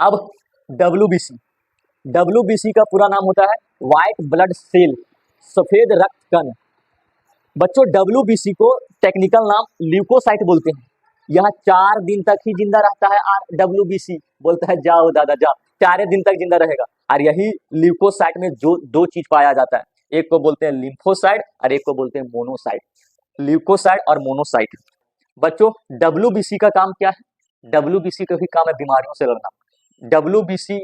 अब WBC, WBC का पूरा नाम होता है व्हाइट ब्लड सेल, सफेद रक्त कण। बच्चों WBC को टेक्निकल नाम ल्यूकोसाइट बोलते हैं। यह 4 दिन तक ही जिंदा रहता है और WBC बोलता है जाओ दादा जा, 4 दिन तक जिंदा रहेगा। और यही ल्यूकोसाइट में जो 2 चीज पाया जाता है, एक को बोलते हैं लिम्फोसाइट और एक को बोलते हैं मोनोसाइट। ल्यूकोसाइट और मोनोसाइट। बच्चों WBC का काम क्या है? WBC का भी काम है बीमारियों से लड़ना। WBC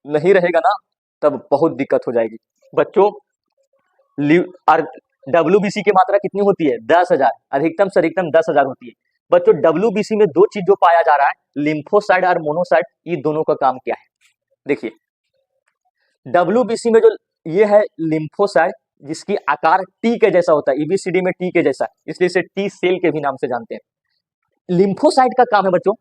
नहीं रहेगा ना तब बहुत दिक्कत हो जाएगी। बच्चों और WBC की मात्रा कितनी होती है? 10,000, अधिकतम से अधिकतम 10,000 होती है। बच्चों WBC में 2 चीज जो पाया जा रहा है, लिम्फोसाइट और मोनोसाइट, ये दोनों का काम क्या है? देखिए WBC में जो ये है लिम्फोसाइट, जिसकी आकार टी के जैसा होता है, EBCD में टी के जैसा, इसलिए इसे टी सेल के भी नाम से जानते हैं। लिम्फोसाइट का काम है बच्चों,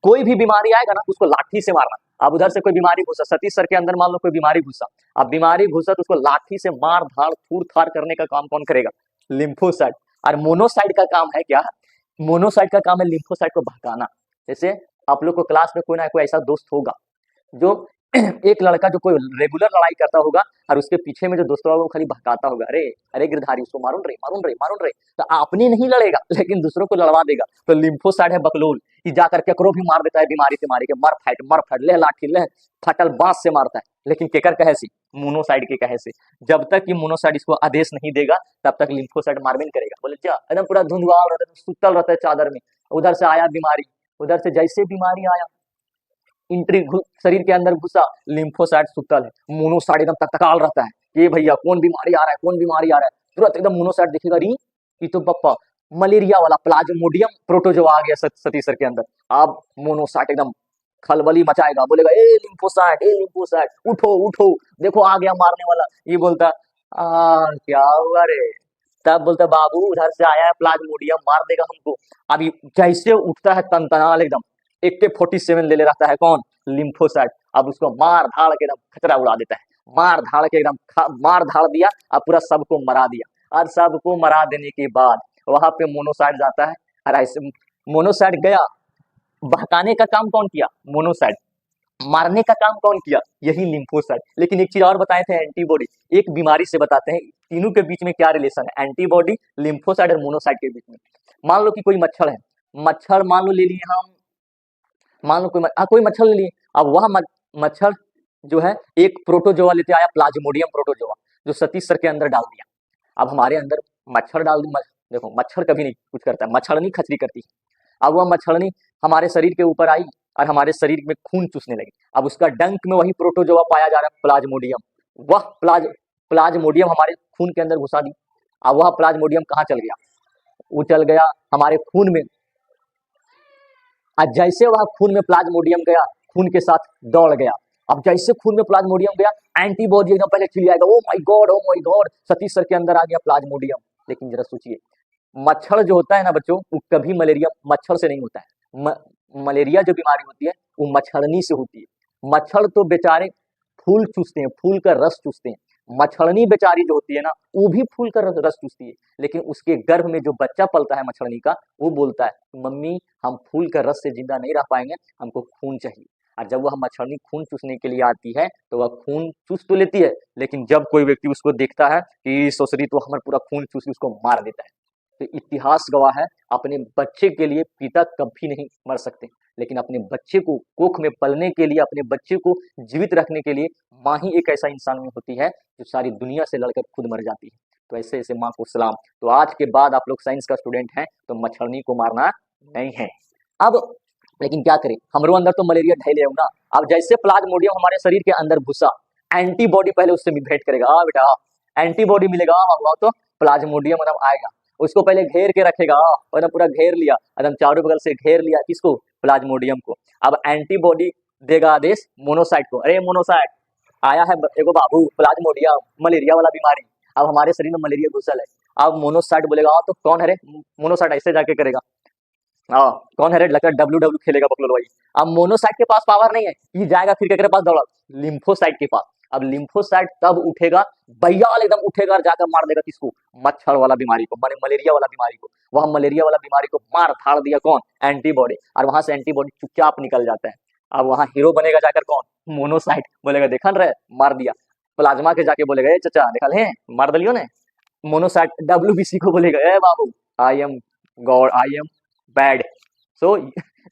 कोई भी बीमारी आएगा ना उसको लाठी से मारना। अब उधर से कोई बीमारी घुसा, सतीश सर के अंदर मान लो कोई बीमारी घुसा, अब बीमारी घुसा तो उसको लाठी से मार धाड़ थूर थार करने का काम कौन करेगा? लिम्फोसाइट। और मोनोसाइट का काम है क्या? मोनोसाइट का काम है लिम्फोसाइट को भगाना। जैसे आप लोग को क्लास में कोई ना कोई ऐसा दोस्त होगा जो एक लड़का जो कोई रेगुलर लड़ाई करता होगा और उसके पीछे में जो दोस्तों होगा वो खाली भगाता होगा, अरे अरे गिरधारी उसको मारून रे मारून रे मारून रे, तो आपने नहीं लड़ेगा लेकिन दूसरों को लड़वा देगा। तो लिम्फोसाइट है बकलोल, कि जाकर केकरो भी मार देता है बीमारी से मारी के, मर फट ले लाठी ले फटल बांस से मारता है। लेकिन केकर कहे से? मोनोसाइट के कहे से। जब तक कि मोनोसाइट इसको आदेश नहीं देगा तब तक लिम्फोसाइट मार भी नहीं करेगा। बोले क्या एकदम पूरा धुंधुआव रहता है, सुतल रहता है चादर में, उधर से आया बीमारी, उधर से जैसे बीमारी आया इंट्री शरीर के अंदर घुसा, लिम्फोसाइट सुतल है, मोनोसाइट एकदम तत्काल रहता है कि भैया कौन बीमारी आ रहा है, कौन बीमारी आ रहा है। तुरंत एकदम मोनोसाइट दिखेगा, री ये तो पप्पा मलेरिया वाला प्लाज्मोडियम प्रोटोजोआ आ गया सती सर के अंदर। अब मोनोसाइट एकदम खलबली मचाएगा, बोलेगा ए लिम्फोसाइट उठो उठो, देखो आ गया मारने वाला। ये बोलता क्या हुआ रे? तब बोलता बाबू उधर से आया है प्लाज्मोडियम, मार देगा हमको। अभी जैसे उठता है तनतनाल एकदम AK-47 ले रहता है कौन? लिम्फोसाइट। अब उसको मार धाड़ के एकदम खतरा उड़ा देता है, मार धाड़ के एकदम मार धाड़ दिया, अब पूरा सबको मरा दिया। और सबको मरा देने के बाद वहां पे मोनोसाइट जाता है, और ऐसे मोनोसाइट गया, बहकाने का काम कौन किया? मोनोसाइट। मारने का काम कौन किया? यही लिम्फोसाइट। लेकिन एक चीज और बताए थे, एंटीबॉडी। एक बीमारी से बताते हैं तीनों के बीच में क्या रिलेशन है, एंटीबॉडी, लिम्फोसाइट और मोनोसाइट के बीच में। मान लो कि कोई मच्छर है, मच्छर मान लो ले लिए हम, मान लो कोई मच्छर ले लिए। अब वह मच्छर जो है एक प्रोटोजोआ लेते आया, प्लाज्मोडियम प्रोटोजोआ, जो सतीश सर के अंदर डाल दिया। अब हमारे अंदर मच्छर डाल दी, देखो मच्छर कभी नहीं कुछ करता है, मच्छरनी खचरी करती है। अब वह मच्छरनी हमारे शरीर के ऊपर आई और हमारे शरीर में खून चूसने लगी। अब उसका डंक में वही प्रोटोजोआ पाया जा रहा है, प्लाज्मोडियम। वह प्लाज्मोडियम हमारे खून के अंदर घुसा दी। अब वह प्लाज्मोडियम कहाँ चल गया? वो चल गया हमारे खून में। आज जैसे वह खून में प्लाज्मोडियम गया, खून के साथ दौड़ गया। अब जैसे खून में प्लाज्मोडियम गया, एंटीबॉडी एकदम पहले चिल्लाएगा, oh my god Satish sir के अंदर आ गया प्लाज्मोडियम। लेकिन जरा सोचिए, मच्छर जो होता है ना बच्चों, वो कभी मलेरिया मच्छर से नहीं होता है। मलेरिया जो बीमारी होती है वो मच्छरनी से होती है। मच्छर तो बेचारे फूल चूसते हैं, फूल का रस चूसते हैं। मच्छरनी बेचारी जो होती है ना, वो भी फूल का रस चूसती है, लेकिन उसके गर्भ में जो बच्चा पलता है मच्छरनी का, वो बोलता है मम्मी हम फूल का रस से जिंदा नहीं रह पाएंगे, हमको खून चाहिए। और जब वह मच्छरनी खून चूसने के लिए आती है तो वह खून चूस तो लेती है, लेकिन जब कोई व्यक्ति उसको देखता है कि सोसरी तो हमारा पूरा खून चूस, उसको मार देता है। तो इतिहास गवाह है, अपने बच्चे के लिए पिता कभी नहीं मर सकते, लेकिन अपने बच्चे को कोख में पलने के लिए, अपने बच्चे को जीवित रखने के लिए माँ ही एक ऐसा इंसान में होती है जो सारी दुनिया से लड़कर खुद मर जाती है। तो ऐसे ऐसे माँ को सलाम। तो आज के बाद आप लोग साइंस का स्टूडेंट हैं तो मच्छरनी को मारना नहीं है। अब लेकिन क्या करें, हमारे अंदर तो मलेरिया ढैले हो ना। अब जैसे प्लाज्मोडियम हमारे शरीर के अंदर घुसा, एंटीबॉडी पहले उससे भेंट करेगा, बेटा एंटीबॉडी मिलेगा, तो प्लाज्मोडियम एकदम आएगा, उसको पहले घेर के रखेगा, और पूरा घेर लिया, एकदम चारों बगल से घेर लिया, किसको? प्लाज्मोडियम को। अब एंटीबॉडी देगा आदेश मोनोसाइट को, अरे मोनोसाइट आया है एगो बाबू प्लाज्मोडियम, मलेरिया वाला बीमारी, अब हमारे शरीर में मलेरिया घुसल है। अब मोनोसाइट बोलेगा तो कौन है रे? मोनोसाइट ऐसे जाके करेगा, कौन है रे? लगता है WW खेलेगा बकलोल भाई। अब मोनोसाइट के पास पावर नहीं है, ये जाएगा फिर किसके पास? दौड़ा लिम्फोसाइट के पास। अब लिम्फोसाइट तब उठेगा, बयाल एकदम उठेगा और जाकर मार देगा किसको? मच्छर वाला बीमारी को, माने मलेरिया वाला बीमारी को। वह मलेरिया वाला बीमारी को मार धाड़ दिया कौन? एंटीबॉडी। और वहां से एंटीबॉडी चुपचाप निकल जाता है। अब वहां हीरो बनेगा जाकर कौन? मोनोसाइट। बोलेगा देखा न रे, मार दिया। प्लाज्मा के जाके बोलेगा ए चचा निकल है, मार दलियो ने। मोनोसाइट डब्ल्यूबीसी को बोलेगा ए बाबू I am god, I am bad. So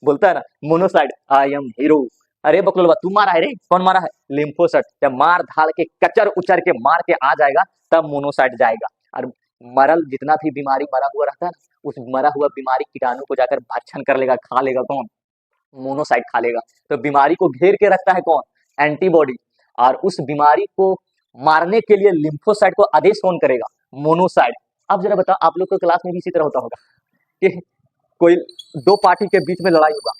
बोलता है ना मोनोसाइट आई एम हीरो। अरे बकलोलवा तू मारा है रे, कौन मारा है? लिम्फोसाइट। जब मार धाड़ के कचर उचर के मार के आ जाएगा तब मोनोसाइट जाएगा। और मरल जितना भी बीमारी मरा हुआ रहता है ना, उस मरा हुआ बीमारी कीटाणु को जाकर भक्षण कर लेगा, खा लेगा कौन? मोनोसाइट खा लेगा। तो बीमारी को घेर के रखता है कौन? एंटीबॉडी। और उस बीमारी को मारने के लिए लिम्फोसाइट को आदेश कौन करेगा? मोनोसाइट। अब जरा बताओ, आप लोग को क्लास में भी इसी तरह होता होगा कि कोई दो पार्टी के बीच में लड़ाई हुआ,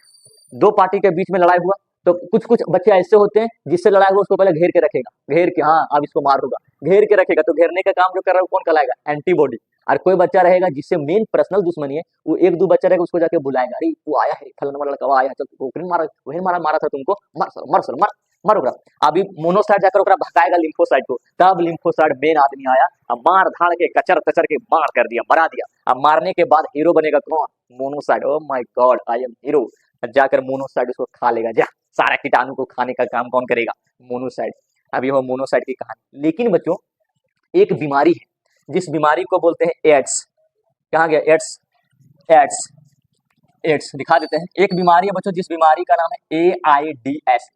दो पार्टी के बीच में लड़ाई हुआ, तो कुछ कुछ बच्चे ऐसे होते हैं जिससे लड़ाई हुआ उसको पहले घेर के रखेगा, घेर के हाँ अब इसको मार होगा, घेर के रखेगा। तो घेरने का काम जो कर रहा है वो कौन कहलाएगा? एंटीबॉडी। और कोई बच्चा रहेगा जिससे मेन पर्सनल दुश्मनी है, वो एक दो बच्चा रहेगा उसको जाके बुलाएगा, अरे वो आया है फलाना वाला लड़का आया, चल ओकरे मारा, वही मारा था तुमको, मर सर मर सर मर मर ओकरा। अभी मोनोसाइट जाकर ओकरा भगाएगा लिम्फोसाइट को, तब लिम्फोसाइट मेन आदमी आया, अब मार धाड़ के कचर कचर के मार कर दिया, मरा दिया। अब मारने के बाद हीरो बनेगा कौन? Monocyte. O my God I M hero. जाकर मोनोसाइट उसको खा लेगा। जा सारा कीटाणु को खाने का काम कौन करेगा? मोनोसाइट। अब ये हो मोनोसाइट की कहानी। लेकिन बच्चों एक बीमारी है जिस बीमारी को बोलते हैं एड्स। कहाँ गया एड्स? एड्स, एड्स दिखा देते हैं। एक बीमारी है बच्चों जिस बीमारी का नाम है AIDS।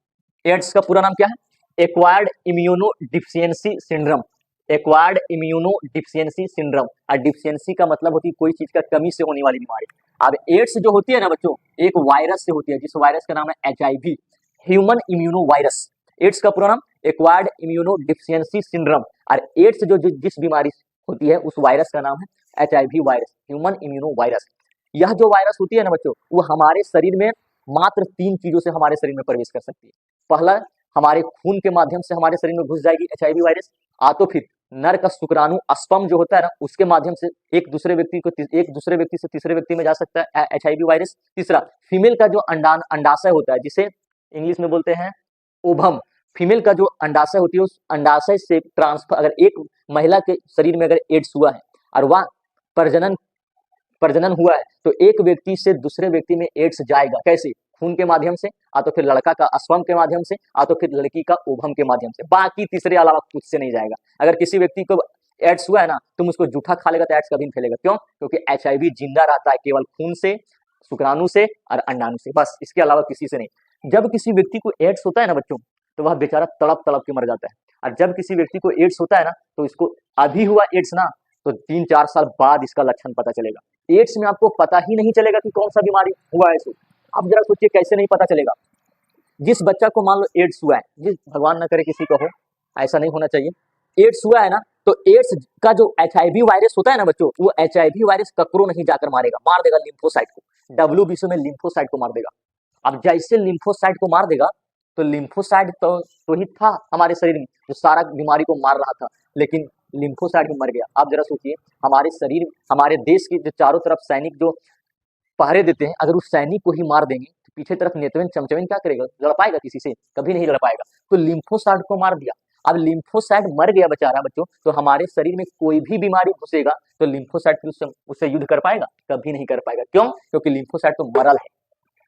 एड्स का पूरा नाम क्या है? Acquired immuno deficiency syndrome. Acquired immuno deficiency syndrome. और डिफिशियंसी का मतलब होती है कोई चीज का कमी से होने वाली बीमारी। अब एड्स जो होती है ना बच्चों, एक वायरस से होती है जिस वायरस का नाम है HIV, human immuno virus. AIDS का पूरा नाम एक्वायर्ड इम्यूनो डिफिशियंसी सिंड्रोम। और एड्स जिस बीमारी होती है उस वायरस का नाम है HIV virus, human immuno virus. यह जो वायरस होती है ना बच्चों, वो हमारे शरीर में मात्र 3 चीजों से हमारे शरीर में प्रवेश कर सकती है। पहला, हमारे खून के माध्यम से हमारे शरीर में घुस जाएगी HIV वायरस। तो फिर नर का शुक्राणु स्पर्म जो होता है ना, उसके माध्यम से एक दूसरे व्यक्ति से तीसरे व्यक्ति में जा सकता है HIV वायरस। तीसरा, फीमेल का जो अंडाशय होता है जिसे इंग्लिश में बोलते हैं ओभम। फीमेल का जो अंडाशय होती है उस अंडाशय से ट्रांसफर, अगर एक महिला के शरीर में अगर एड्स हुआ है और वह प्रजनन हुआ है तो एक व्यक्ति से दूसरे व्यक्ति में एड्स जाएगा। कैसे? खून के माध्यम से, तो फिर लड़का का स्पर्म के माध्यम से, तो फिर लड़की का ओभम के माध्यम से। बाकी तीसरे अलावा कुछ से नहीं जाएगा। अगर किसी व्यक्ति को एड्स हुआ है ना, तुम उसको जूठा खा लेगा तो एड्स कभी नहीं फैलेगा। क्यों? क्योंकि HIV जिंदा रहता है केवल खून से, शुक्राणु से और अंडाणु से, बस, इसके अलावा किसी से नहीं। जब किसी व्यक्ति को एड्स होता है ना बच्चों, तो वह बेचारा तड़प तड़प के मर जाता है। और जब किसी व्यक्ति को एड्स होता है ना, तो इसको अभी हुआ एड्स ना, तो 3-4 साल बाद इसका लक्षण पता चलेगा। एड्स में आपको पता ही नहीं चलेगा कि कौन सा बीमारी हुआ है इसको। अब जरा सोचिए कैसे नहीं पता चलेगा। जिस बच्चा को मान लो एड्स हुआ है, जिस भगवान न करे किसी को हो, ऐसा नहीं होना चाहिए, एड्स हुआ है ना, तो एड्स का जो HIV वायरस होता है ना बच्चों, वो HIV वायरस ककरो नहीं जाकर मारेगा, मार देगा लिम्फोसाइट को। WBC में लिम्फोसाइट को मार देगा। अब जैसे लिम्फोसाइट को मार देगा, तो लिम्फोसाइट तो ही था हमारे शरीर में जो सारा बीमारी को मार रहा था, लेकिन लिम्फोसाइट भी मर गया। आप जरा सोचिए, हमारे शरीर, हमारे देश के जो चारों तरफ सैनिक जो पहरे देते हैं, अगर उस सैनिक को ही मार देंगे तो पीछे तरफ नेतवेन चमचवेन क्या करेगा? लड़ पाएगा किसी से? कभी नहीं लड़ पाएगा। तो लिम्फोसाइट को मार दिया। अब लिम्फोसाइट मर गया बेचारा बच्चों, तो हमारे शरीर में कोई भी बीमारी घुसेगा तो लिम्फोसाइट उससे युद्ध कर पाएगा? कभी नहीं कर पाएगा। क्यों? क्योंकि लिम्फोसाइट तो मरल है।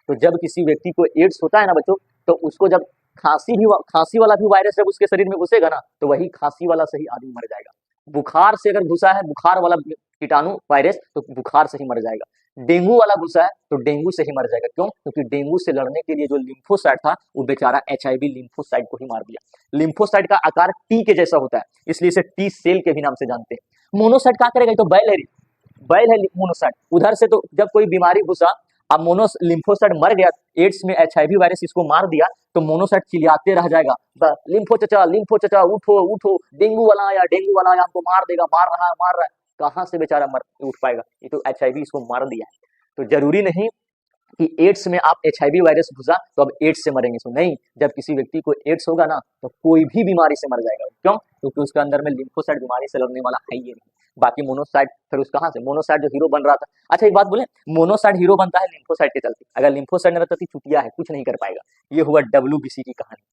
तो जब किसी व्यक्ति को एड्स होता है ना बच्चों, तो उसको जब खांसी वाला भी वायरस जब उसके शरीर में घुसेगा ना, तो वही खांसी वाला से ही आदमी मर जाएगा। बुखार से अगर घुसा है बुखार वाला कीटाणु वायरस, तो बुखार से ही मर जाएगा। डेंगू वाला घुसा है तो डेंगू से ही मर जाएगा। क्यों? क्योंकि डेंगू से लड़ने के लिए जो लिम्फोसाइट था वो बेचारा HIV लिम्फोसाइट को ही मार दिया। लिम्फोसाइट का आकार T के जैसा होता है, इसलिए इसे T सेल के भी नाम से जानते हैं। मोनोसाइट क्या करेगा? तो बैल है मोनोसाइट। उधर से तो जब कोई बीमारी घुसा, अब लिम्फोसाइट मर गया, एड्स में HIV वायरस इसको मार दिया, तो मोनोसाइट चिल्लाते रह जाएगा, लिम्फो चचा उठो उठो, डेंगू वाला आया हमको मार देगा, मार रहा है। कहाँ से बेचारा उठ पाएगा? ये तो HIV इसको मार दिया है। तो जरूरी नहीं कि एड्स में आप HIV वायरस घुसा तो अब एड्स से मरेंगे, सो नहीं। जब किसी व्यक्ति को एड्स होगा ना, तो कोई भी बीमारी से मर जाएगा। क्यों? क्योंकि उसके अंदर में लिम्फोसाइट बीमारी से लड़ने वाला है ही नहीं। बाकी मोनोसाइट फिर उस कहाँ से? मोनोसाइट जो हीरो बन रहा था। अच्छा एक बात बोले, मोनोसाइट हीरो बनता है लिम्फोसाइट के चलते। अगर लिम्फोसाइट न रहता तो चुतिया है, कुछ नहीं कर पाएगा। ये हुआ WBC की कहानी।